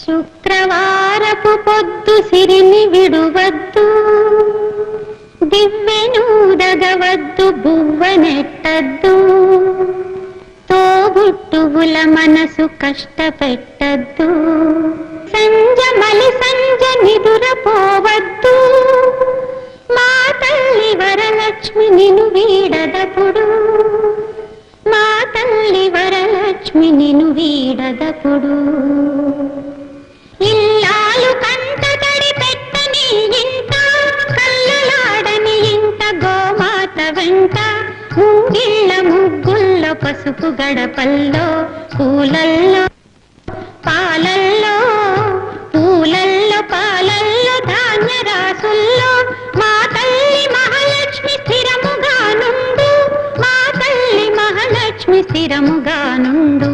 శుక్రవారపు పొద్దు సిరిని విడువద్దు, దివ్వెనూదగవద్దు, బువ్వనెట్టద్దు, తోబుట్టువుల మనసు కష్టపెట్టద్దు, సంజమలి సంజ నిదురపోవద్దు, మా తల్లి వరలక్ష్మి నిన్ను వీడదపుడు, మా తల్లి వరలక్ష్మి నిన్ను వీడదపుడు. ఇల్లాలు కంట తడి పెట్టని ఇంట, కళ్ళలాడని ఇంట, గోమాత వెంట, ముంగిళ్ళ ముగ్గుల్లో, పసుపు గడపల్లో, పూలల్లో పాలల్లో, పూలల్లో పాలల్లో, ధాన్య రాసుల్లో, మా తల్లి మహాలక్ష్మి స్థిరముగా నుండు, మా తల్లి మహాలక్ష్మి స్థిరముగా నుండు.